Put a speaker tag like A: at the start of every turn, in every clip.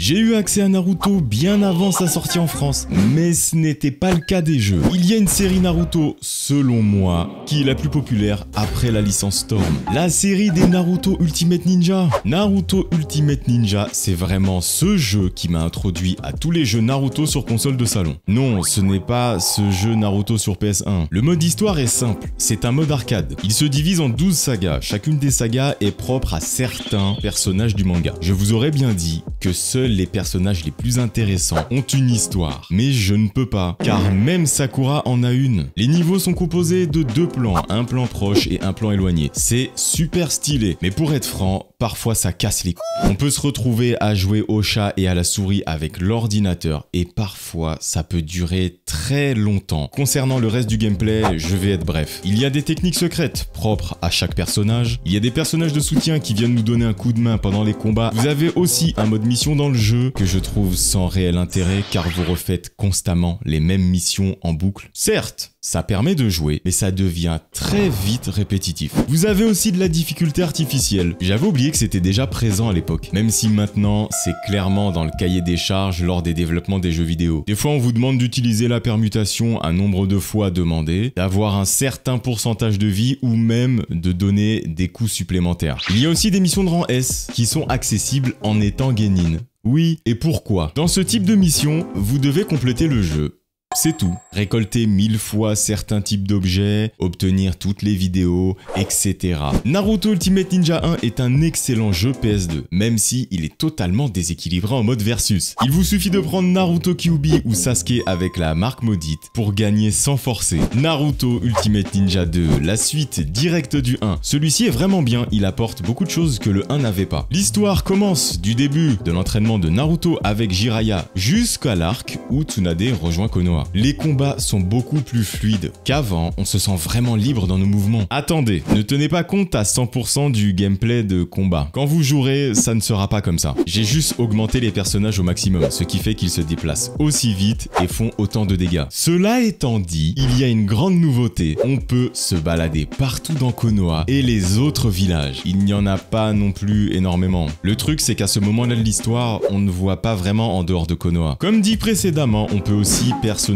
A: J'ai eu accès à Naruto bien avant sa sortie en France, mais ce n'était pas le cas des jeux. Il y a une série Naruto, selon moi, qui est la plus populaire après la licence Storm. La série des Naruto Ultimate Ninja. Naruto Ultimate Ninja, c'est vraiment ce jeu qui m'a introduit à tous les jeux Naruto sur console de salon. Non, ce n'est pas ce jeu Naruto sur PS1. Le mode histoire est simple, c'est un mode arcade. Il se divise en 12 sagas. Chacune des sagas est propre à certains personnages du manga. Je vous aurais bien dit que seuls les personnages les plus intéressants ont une histoire. Mais je ne peux pas, car même Sakura en a une. Les niveaux sont composés de deux plans, un plan proche et un plan éloigné. C'est super stylé, mais pour être franc, parfois ça casse les couilles. On peut se retrouver à jouer au chat et à la souris avec l'ordinateur, et parfois ça peut durer très longtemps. Concernant le reste du gameplay, je vais être bref. Il y a des techniques secrètes propres à chaque personnage, il y a des personnages de soutien qui viennent nous donner un coup de main pendant les combats. Vous avez aussi un mode mission dans le jeu que je trouve sans réel intérêt car vous refaites constamment les mêmes missions en boucle. Certes, ça permet de jouer, mais ça devient très vite répétitif. Vous avez aussi de la difficulté artificielle. J'avais oublié que c'était déjà présent à l'époque, même si maintenant c'est clairement dans le cahier des charges lors des développements des jeux vidéo. Des fois on vous demande d'utiliser la permutation un nombre de fois demandé, d'avoir un certain pourcentage de vie ou même de donner des coups supplémentaires. Il y a aussi des missions de rang S qui sont accessibles en étant Genin. Oui, et pourquoi? Dans ce type de mission, vous devez compléter le jeu. C'est tout. Récolter 1000 fois certains types d'objets, obtenir toutes les vidéos, etc. Naruto Ultimate Ninja 1 est un excellent jeu PS2, même si il est totalement déséquilibré en mode versus. Il vous suffit de prendre Naruto Kyuubi ou Sasuke avec la marque maudite pour gagner sans forcer. Naruto Ultimate Ninja 2, la suite directe du 1. Celui-ci est vraiment bien, il apporte beaucoup de choses que le 1 n'avait pas. L'histoire commence du début de l'entraînement de Naruto avec Jiraiya jusqu'à l'arc où Tsunade rejoint Konoha. Les combats sont beaucoup plus fluides qu'avant, on se sent vraiment libre dans nos mouvements. Attendez, ne tenez pas compte à 100% du gameplay de combat. Quand vous jouerez, ça ne sera pas comme ça. J'ai juste augmenté les personnages au maximum, ce qui fait qu'ils se déplacent aussi vite et font autant de dégâts. Cela étant dit, il y a une grande nouveauté. On peut se balader partout dans Konoha et les autres villages. Il n'y en a pas non plus énormément. Le truc, c'est qu'à ce moment-là de l'histoire, on ne voit pas vraiment en dehors de Konoha. Comme dit précédemment, on peut aussi personnaliser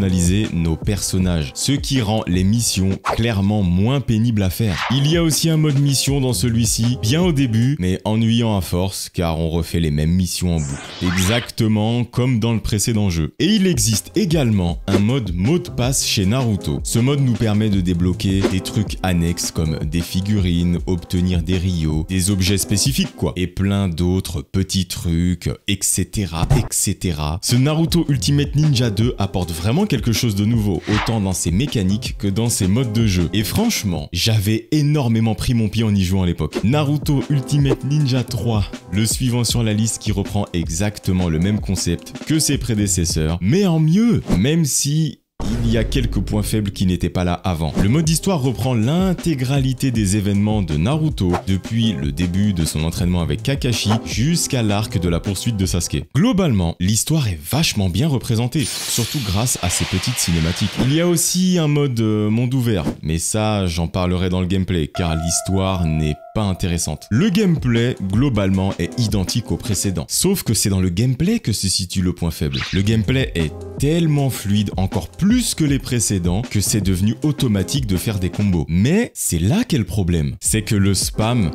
A: nos personnages, ce qui rend les missions clairement moins pénibles à faire. Il y a aussi un mode mission dans celui-ci, bien au début, mais ennuyant à force, car on refait les mêmes missions en boucle. Exactement comme dans le précédent jeu. Et il existe également un mode mot de passe chez Naruto. Ce mode nous permet de débloquer des trucs annexes comme des figurines, obtenir des Ryo, des objets spécifiques quoi, et plein d'autres petits trucs, etc., etc. Ce Naruto Ultimate Ninja 2 apporte vraiment quelque chose de nouveau, autant dans ses mécaniques que dans ses modes de jeu. Et franchement, j'avais énormément pris mon pied en y jouant à l'époque. Naruto Ultimate Ninja 3, le suivant sur la liste qui reprend exactement le même concept que ses prédécesseurs, mais en mieux, même si il y a quelques points faibles qui n'étaient pas là avant. Le mode histoire reprend l'intégralité des événements de Naruto depuis le début de son entraînement avec Kakashi jusqu'à l'arc de la poursuite de Sasuke. Globalement, l'histoire est vachement bien représentée, surtout grâce à ces petites cinématiques. Il y a aussi un mode monde ouvert, mais ça j'en parlerai dans le gameplay car l'histoire n'est pas intéressante. Le gameplay, globalement, est identique au précédent, sauf que c'est dans le gameplay que se situe le point faible. Le gameplay est tellement fluide, encore plus que les précédents, que c'est devenu automatique de faire des combos. Mais c'est là qu'est le problème, c'est que le spam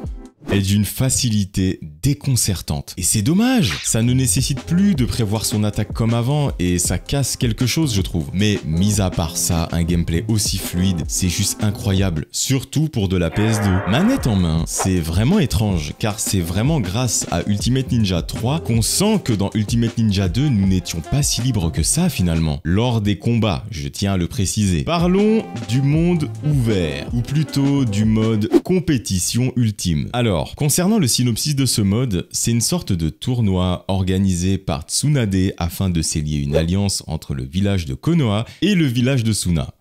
A: est d'une facilité déconcertante. Et c'est dommage, ça ne nécessite plus de prévoir son attaque comme avant et ça casse quelque chose je trouve. Mais mis à part ça, un gameplay aussi fluide, c'est juste incroyable, surtout pour de la PS2. Manette en main, c'est vraiment étrange car c'est vraiment grâce à Ultimate Ninja 3 qu'on sent que dans Ultimate Ninja 2, nous n'étions pas si libres que ça finalement. Lors des combats, je tiens à le préciser. Parlons du monde ouvert, ou plutôt du mode compétition ultime. Alors, concernant le synopsis de ce mode, c'est une sorte de tournoi organisé par Tsunade afin de sceller une alliance entre le village de Konoha et le village de Suna.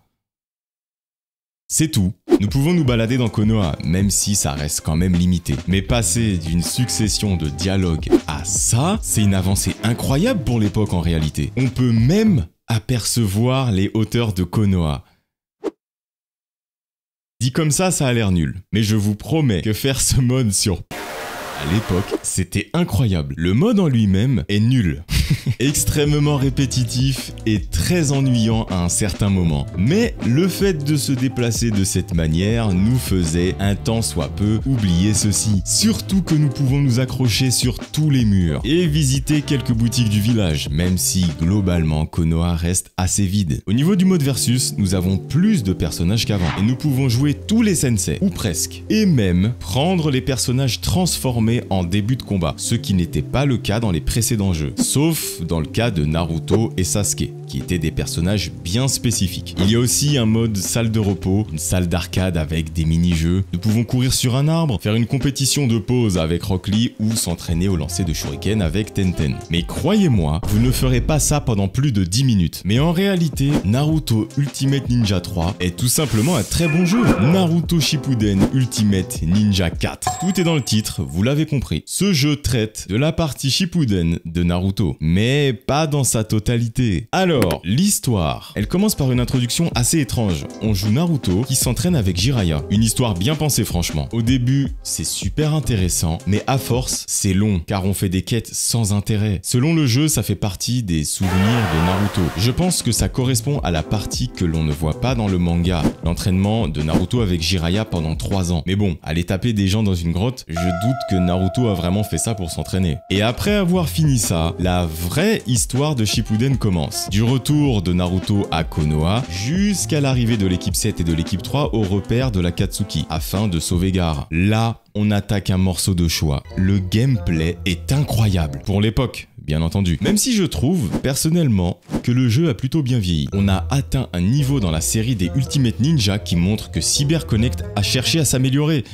A: C'est tout. Nous pouvons nous balader dans Konoha, même si ça reste quand même limité. Mais passer d'une succession de dialogues à ça, c'est une avancée incroyable pour l'époque en réalité. On peut même apercevoir les hauteurs de Konoha. Dit comme ça a l'air nul. Mais je vous promets que faire ce mode sur À l'époque, c'était incroyable. Le mode en lui-même est nul. Extrêmement répétitif et très ennuyant à un certain moment. Mais le fait de se déplacer de cette manière nous faisait un tant soit peu oublier ceci. Surtout que nous pouvons nous accrocher sur tous les murs et visiter quelques boutiques du village, même si globalement Konoha reste assez vide. Au niveau du mode versus, nous avons plus de personnages qu'avant et nous pouvons jouer tous les sensei, ou presque, et même prendre les personnages transformés en début de combat, ce qui n'était pas le cas dans les précédents jeux, sauf dans le cas de Naruto et Sasuke, qui étaient des personnages bien spécifiques. Il y a aussi un mode salle de repos, une salle d'arcade avec des mini-jeux. Nous pouvons courir sur un arbre, faire une compétition de pose avec Rock Lee ou s'entraîner au lancer de shuriken avec Tenten. Mais croyez-moi, vous ne ferez pas ça pendant plus de 10 minutes. Mais en réalité, Naruto Ultimate Ninja 3 est tout simplement un très bon jeu. Naruto Shippuden Ultimate Ninja 4. Tout est dans le titre, vous l'avez compris. Ce jeu traite de la partie Shippuden de Naruto, mais pas dans sa totalité. Alors, l'histoire. Elle commence par une introduction assez étrange. On joue Naruto qui s'entraîne avec Jiraiya. Une histoire bien pensée franchement. Au début, c'est super intéressant, mais à force, c'est long, car on fait des quêtes sans intérêt. Selon le jeu, ça fait partie des souvenirs de Naruto. Je pense que ça correspond à la partie que l'on ne voit pas dans le manga, l'entraînement de Naruto avec Jiraiya pendant 3 ans. Mais bon, aller taper des gens dans une grotte, je doute que Naruto a vraiment fait ça pour s'entraîner. Et après avoir fini ça, la vraie histoire de Shippuden commence. Du retour de Naruto à Konoha, jusqu'à l'arrivée de l'équipe 7 et de l'équipe 3 au repère de l'Akatsuki, afin de sauver Gaara. Là, on attaque un morceau de choix. Le gameplay est incroyable, pour l'époque, bien entendu. Même si je trouve, personnellement, que le jeu a plutôt bien vieilli. On a atteint un niveau dans la série des Ultimate Ninja qui montre que CyberConnect a cherché à s'améliorer.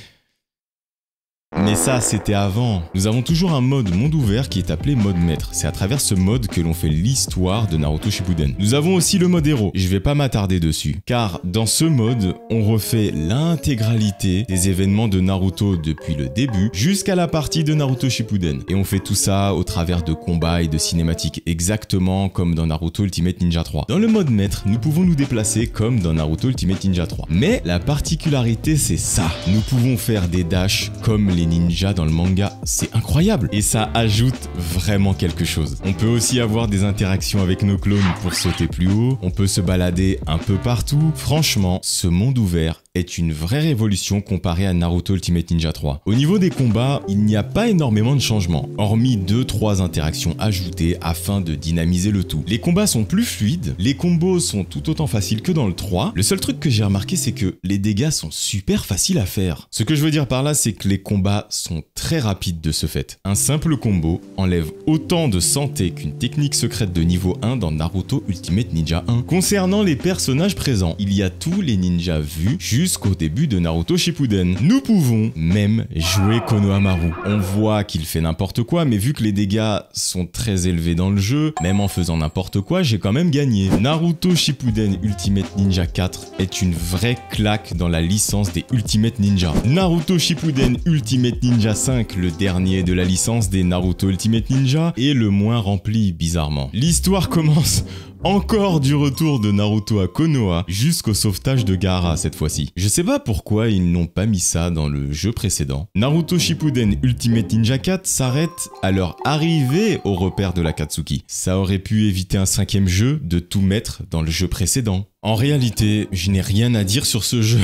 A: Mais ça, c'était avant. Nous avons toujours un mode monde ouvert qui est appelé mode maître. C'est à travers ce mode que l'on fait l'histoire de Naruto Shippuden. Nous avons aussi le mode héros. Je vais pas m'attarder dessus, car dans ce mode, on refait l'intégralité des événements de Naruto depuis le début jusqu'à la partie de Naruto Shippuden. Et on fait tout ça au travers de combats et de cinématiques, exactement comme dans Naruto Ultimate Ninja 3. Dans le mode maître, nous pouvons nous déplacer comme dans Naruto Ultimate Ninja 3. Mais la particularité, c'est ça. Nous pouvons faire des dashs comme les ninjas dans le manga, c'est incroyable et ça ajoute vraiment quelque chose. On peut aussi avoir des interactions avec nos clones pour sauter plus haut, on peut se balader un peu partout. Franchement, ce monde ouvert est une vraie révolution comparée à Naruto Ultimate Ninja 3. Au niveau des combats, il n'y a pas énormément de changements, hormis 2-3 interactions ajoutées afin de dynamiser le tout. Les combats sont plus fluides, les combos sont tout autant faciles que dans le 3. Le seul truc que j'ai remarqué, c'est que les dégâts sont super faciles à faire. Ce que je veux dire par là, c'est que les combats sont très rapides de ce fait. Un simple combo enlève autant de santé qu'une technique secrète de niveau 1 dans Naruto Ultimate Ninja 1. Concernant les personnages présents, il y a tous les ninjas vus jusqu'au début de Naruto Shippuden. Nous pouvons même jouer Konohamaru. On voit qu'il fait n'importe quoi, mais vu que les dégâts sont très élevés dans le jeu, même en faisant n'importe quoi, j'ai quand même gagné. Naruto Shippuden Ultimate Ninja 4 est une vraie claque dans la licence des Ultimate Ninja. Naruto Shippuden Ultimate Ninja 5, le dernier de la licence des Naruto Ultimate Ninja, est le moins rempli bizarrement. L'histoire commence encore du retour de Naruto à Konoha jusqu'au sauvetage de Gaara cette fois-ci. Je sais pas pourquoi ils n'ont pas mis ça dans le jeu précédent. Naruto Shippuden Ultimate Ninja 4 s'arrête à leur arrivée au repère de l'Akatsuki. Ça aurait pu éviter un 5e jeu de tout mettre dans le jeu précédent. En réalité, je n'ai rien à dire sur ce jeu.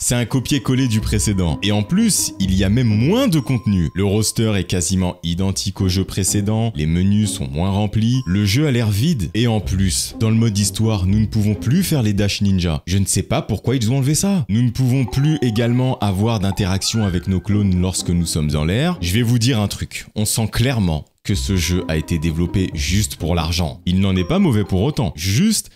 A: C'est un copier-coller du précédent. Et en plus, il y a même moins de contenu. Le roster est quasiment identique au jeu précédent, les menus sont moins remplis, le jeu a l'air vide. Et en plus, dans le mode histoire, nous ne pouvons plus faire les dash ninja. Je ne sais pas pourquoi ils ont enlevé ça. Nous ne pouvons plus également avoir d'interaction avec nos clones lorsque nous sommes en l'air. Je vais vous dire un truc, on sent clairement que ce jeu a été développé juste pour l'argent. Il n'en est pas mauvais pour autant, juste